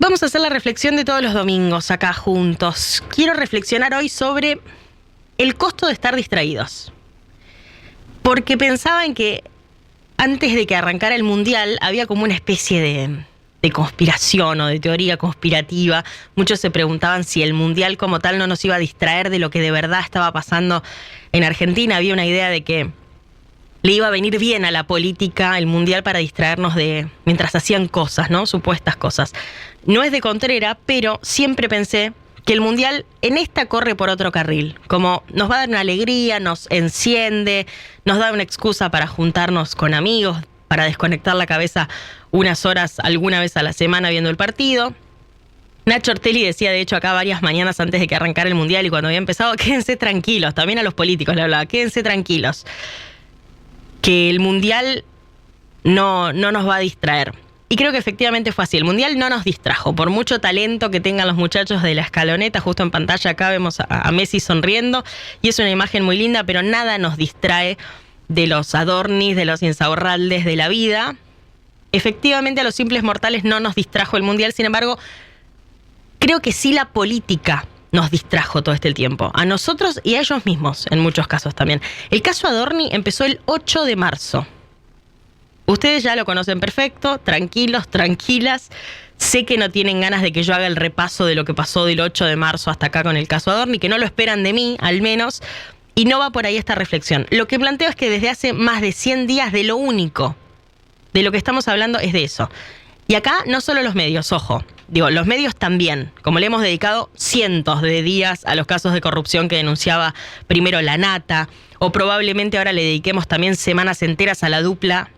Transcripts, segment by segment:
Vamos a hacer la reflexión de todos los domingos acá juntos. Quiero reflexionar hoy sobre el costo de estar distraídos. Porque pensaba en que antes de que arrancara el Mundial había como una especie de conspiración o de teoría conspirativa. Muchos se preguntaban si el Mundial como tal no nos iba a distraer de lo que de verdad estaba pasando en Argentina. Había una idea de que le iba a venir bien a la política el Mundial para distraernos mientras hacían cosas, ¿no? Supuestas cosas. No es de Contrera, pero siempre pensé que el Mundial en esta corre por otro carril. Como nos va a dar una alegría, nos enciende, nos da una excusa para juntarnos con amigos, para desconectar la cabeza unas horas alguna vez a la semana viendo el partido. Nacho Ortelli decía, de hecho, acá varias mañanas antes de que arrancara el Mundial y cuando había empezado, quédense tranquilos. También a los políticos le hablaba, quédense tranquilos. Que el Mundial no nos va a distraer. Y creo que efectivamente fue así. El Mundial no nos distrajo. Por mucho talento que tengan los muchachos de la escaloneta, justo en pantalla acá vemos a Messi sonriendo. Y es una imagen muy linda, pero nada nos distrae de los Adornis, de los Insaurraldes de la vida. Efectivamente a los simples mortales no nos distrajo el Mundial. Sin embargo, creo que sí la política nos distrajo todo este tiempo. A nosotros y a ellos mismos, en muchos casos también. El caso Adorni empezó el 8 de marzo. Ustedes ya lo conocen perfecto, tranquilos, tranquilas. Sé que no tienen ganas de que yo haga el repaso de lo que pasó del 8 de marzo hasta acá con el caso Adorni, que no lo esperan de mí, al menos, y no va por ahí esta reflexión. Lo que planteo es que desde hace más de 100 días de lo único de lo que estamos hablando es de eso. Y acá no solo los medios, ojo. Digo, los medios también, como le hemos dedicado cientos de días a los casos de corrupción que denunciaba primero la Nata, o probablemente ahora le dediquemos también semanas enteras a la dupla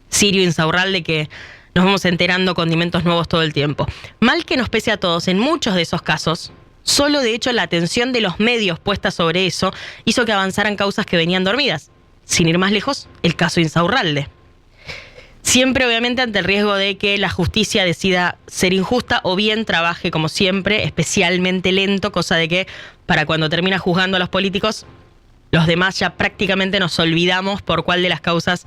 Sirio-Insaurralde, que nos vamos enterando condimentos nuevos todo el tiempo. Mal que nos pese a todos, en muchos de esos casos, solo de hecho la atención de los medios puesta sobre eso hizo que avanzaran causas que venían dormidas. Sin ir más lejos, el caso Insaurralde. Siempre, obviamente, ante el riesgo de que la justicia decida ser injusta o bien trabaje, como siempre, especialmente lento, cosa de que para cuando termina juzgando a los políticos, los demás ya prácticamente nos olvidamos por cuál de las causas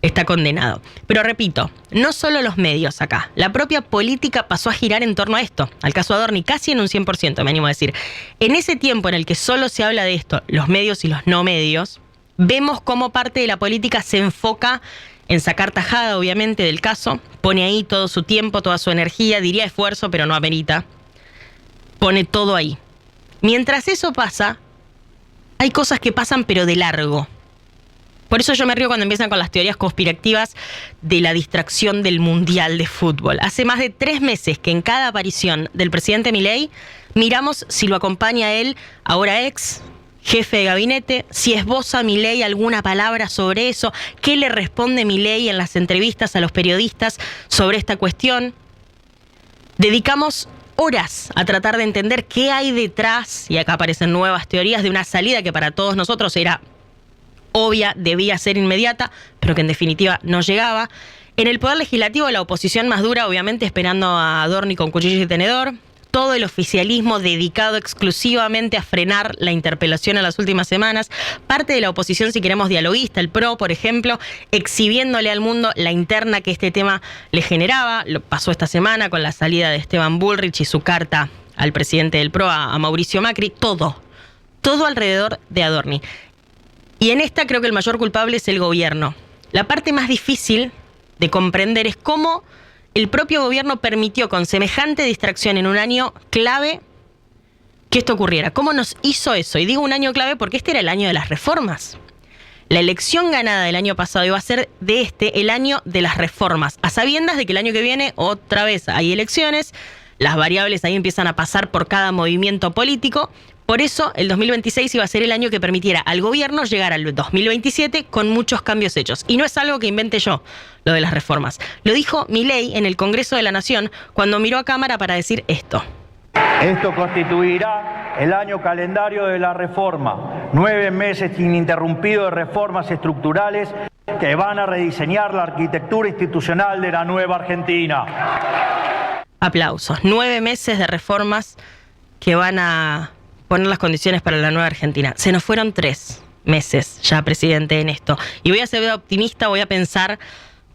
está condenado. Pero repito, no solo los medios acá, la propia política pasó a girar en torno a esto, al caso Adorni, casi en un 100%, me animo a decir. En ese tiempo en el que solo se habla de esto, los medios y los no medios, vemos cómo parte de la política se enfoca en sacar tajada, obviamente, del caso, pone ahí todo su tiempo, toda su energía, diría esfuerzo, pero no amerita. Pone todo ahí. Mientras eso pasa, hay cosas que pasan, pero de largo. Por eso yo me río cuando empiezan con las teorías conspirativas de la distracción del Mundial de Fútbol. Hace más de 3 meses que en cada aparición del presidente Milei miramos si lo acompaña él, ahora ex jefe de gabinete, si esboza Milei alguna palabra sobre eso, qué le responde Milei en las entrevistas a los periodistas sobre esta cuestión. Dedicamos horas a tratar de entender qué hay detrás, y acá aparecen nuevas teorías de una salida que para todos nosotros era obvia, debía ser inmediata, pero que en definitiva no llegaba. En el Poder Legislativo, la oposición más dura, obviamente esperando a Adorni con cuchillo y tenedor. Todo el oficialismo dedicado exclusivamente a frenar la interpelación en las últimas semanas. Parte de la oposición, si queremos, dialoguista, el PRO, por ejemplo, exhibiéndole al mundo la interna que este tema le generaba. Lo pasó esta semana con la salida de Esteban Bullrich y su carta al presidente del PRO, a Mauricio Macri. Todo alrededor de Adorni. Y en esta creo que el mayor culpable es el gobierno. La parte más difícil de comprender es cómo el propio gobierno permitió con semejante distracción en un año clave que esto ocurriera. ¿Cómo nos hizo eso? Y digo un año clave porque este era el año de las reformas. La elección ganada del año pasado iba a ser de el año de las reformas, a sabiendas de que el año que viene otra vez hay elecciones, las variables ahí empiezan a pasar por cada movimiento político. Por eso el 2026 iba a ser el año que permitiera al gobierno llegar al 2027 con muchos cambios hechos. Y no es algo que invente yo, lo de las reformas. Lo dijo Milei en el Congreso de la Nación cuando miró a cámara para decir esto. Esto constituirá el año calendario de la reforma. 9 meses ininterrumpidos de reformas estructurales que van a rediseñar la arquitectura institucional de la nueva Argentina. Aplausos. 9 meses de reformas que van a poner las condiciones para la nueva Argentina. Se nos fueron 3 meses ya, presidente, en esto. Y voy a ser optimista, voy a pensar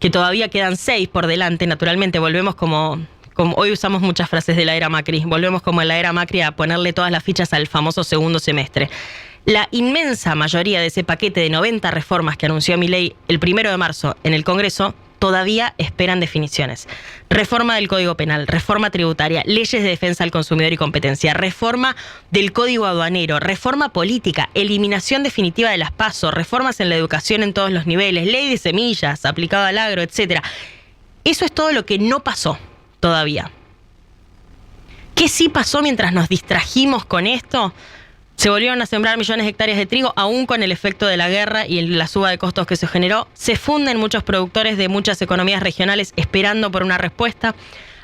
que todavía quedan 6 por delante. Naturalmente, volvemos como como hoy usamos muchas frases de la era Macri, volvemos como en la era Macri a ponerle todas las fichas al famoso segundo semestre. La inmensa mayoría de ese paquete de 90 reformas que anunció Milei el 1 de marzo en el Congreso todavía esperan definiciones. Reforma del Código Penal, reforma tributaria, leyes de defensa al consumidor y competencia, reforma del Código Aduanero, reforma política, eliminación definitiva de las PASO, reformas en la educación en todos los niveles, ley de semillas aplicada al agro, etc. Eso es todo lo que no pasó todavía. ¿Qué sí pasó mientras nos distrajimos con esto? Se volvieron a sembrar millones de hectáreas de trigo, aún con el efecto de la guerra y la suba de costos que se generó. Se funden muchos productores de muchas economías regionales esperando por una respuesta.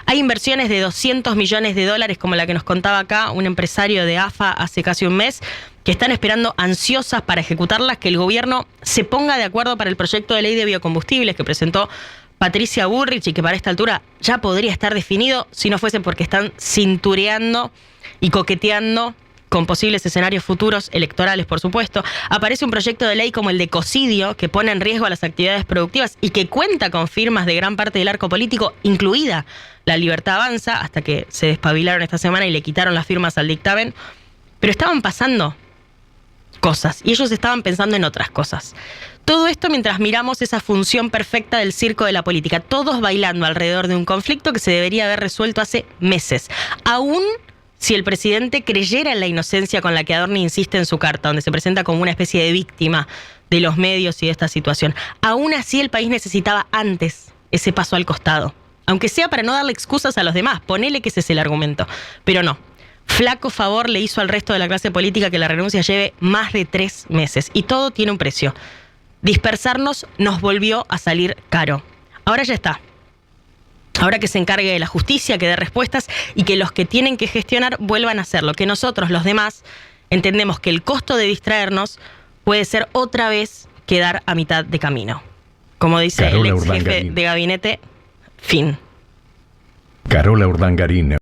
Hay inversiones de $200 millones, como la que nos contaba acá un empresario de AFA hace casi un mes, que están esperando ansiosas para ejecutarlas, que el gobierno se ponga de acuerdo para el proyecto de ley de biocombustibles que presentó Patricia Bullrich y que para esta altura ya podría estar definido si no fuese porque están cintureando y coqueteando con posibles escenarios futuros electorales, por supuesto. Aparece un proyecto de ley como el de ecocidio, que pone en riesgo a las actividades productivas y que cuenta con firmas de gran parte del arco político, incluida La Libertad Avanza, hasta que se despabilaron esta semana y le quitaron las firmas al dictamen. Pero estaban pasando cosas y ellos estaban pensando en otras cosas. Todo esto mientras miramos esa función perfecta del circo de la política, todos bailando alrededor de un conflicto que se debería haber resuelto hace meses. Aún si el presidente creyera en la inocencia con la que Adorni insiste en su carta, donde se presenta como una especie de víctima de los medios y de esta situación, aún así el país necesitaba antes ese paso al costado. Aunque sea para no darle excusas a los demás, ponele que ese es el argumento. Pero no. Flaco favor le hizo al resto de la clase política que la renuncia lleve más de 3 meses. Y todo tiene un precio. Dispersarnos nos volvió a salir caro. Ahora ya está. Ahora que se encargue de la justicia, que dé respuestas y que los que tienen que gestionar vuelvan a hacerlo. Que nosotros, los demás, entendemos que el costo de distraernos puede ser otra vez quedar a mitad de camino. Como dice Carola el ex jefe de gabinete, fin. Carola Urdangarín.